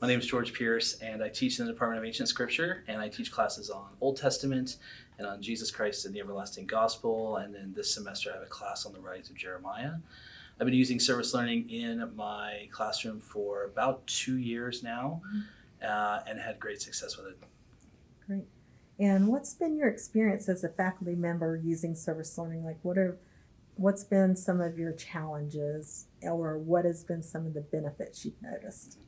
My name is George Pierce, and I teach in the Department of Ancient Scripture, and I teach classes on Old Testament and on Jesus Christ and the Everlasting Gospel, and then this semester I have a class on the writings of Jeremiah. I've been using service learning in my classroom for about 2 years now, and had great success with it. Great. And what's been your experience as a faculty member using service learning? Like, what's been some of your challenges, or what has been some of the benefits you've noticed?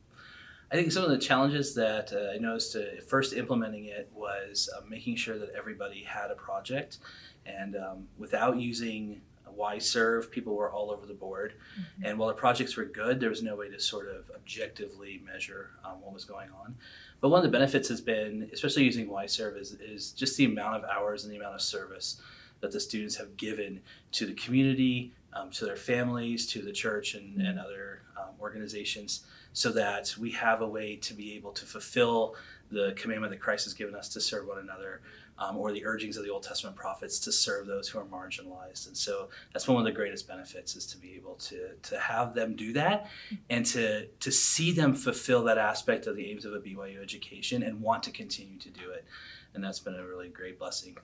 I think some of the challenges that I noticed first implementing it was making sure that everybody had a project, and without using YServe, people were all over the board. Mm-hmm. And while the projects were good, there was no way to sort of objectively measure what was going on. But one of the benefits has been, especially using YServe, is just the amount of hours and the amount of service that the students have given to the community, to their families, to the church and other organizations, so that we have a way to be able to fulfill the commandment that Christ has given us to serve one another, or the urgings of the Old Testament prophets to serve those who are marginalized. And so that's one of the greatest benefits, is to be able to have them do that, and to see them fulfill that aspect of the aims of a BYU education and want to continue to do it. And that's been a really great blessing.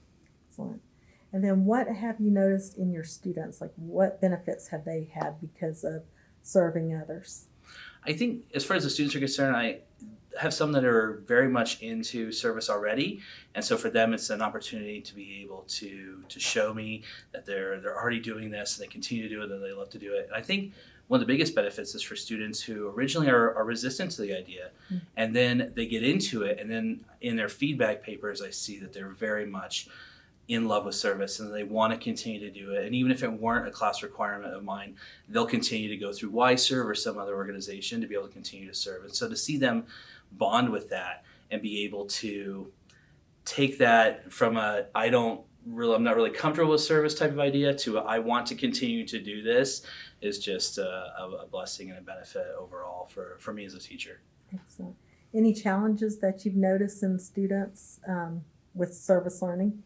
Excellent. And then what have you noticed in your students? Like, what benefits have they had because of serving others? I think as far as the students are concerned, I have some that are very much into service already, and so for them it's an opportunity to be able to show me that they're already doing this and they continue to do it and they love to do it. And I think one of the biggest benefits is for students who originally are resistant to the idea, and then they get into it, and then in their feedback papers I see that they're very much in love with service and they want to continue to do it. And even if it weren't a class requirement of mine, they'll continue to go through YServe or some other organization to be able to continue to serve. And so to see them bond with that and be able to take that from I'm not really comfortable with service type of idea to I want to continue to do this is just a blessing and a benefit overall for me as a teacher. Excellent. Any challenges that you've noticed in students with service learning?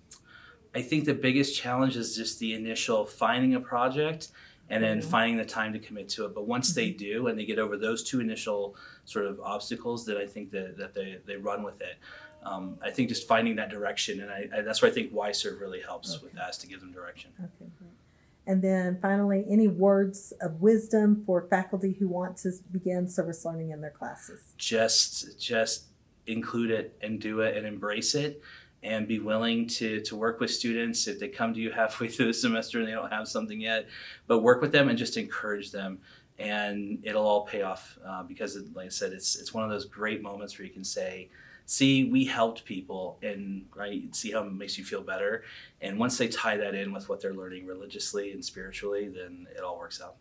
I think the biggest challenge is just the initial finding a project and then finding the time to commit to it. But once they do and they get over those two initial sort of obstacles, then I think that they run with it. I think just finding that direction, and that's where I think YServe really helps with that, is to give them direction. Okay, great. And then finally, any words of wisdom for faculty who want to begin service learning in their classes? Just include it and do it and embrace it. And be willing to work with students if they come to you halfway through the semester and they don't have something yet. But work with them and just encourage them, and it'll all pay off because, like I said, it's one of those great moments where you can say, see, we helped people, and right, see how it makes you feel better. And once they tie that in with what they're learning religiously and spiritually, then it all works out.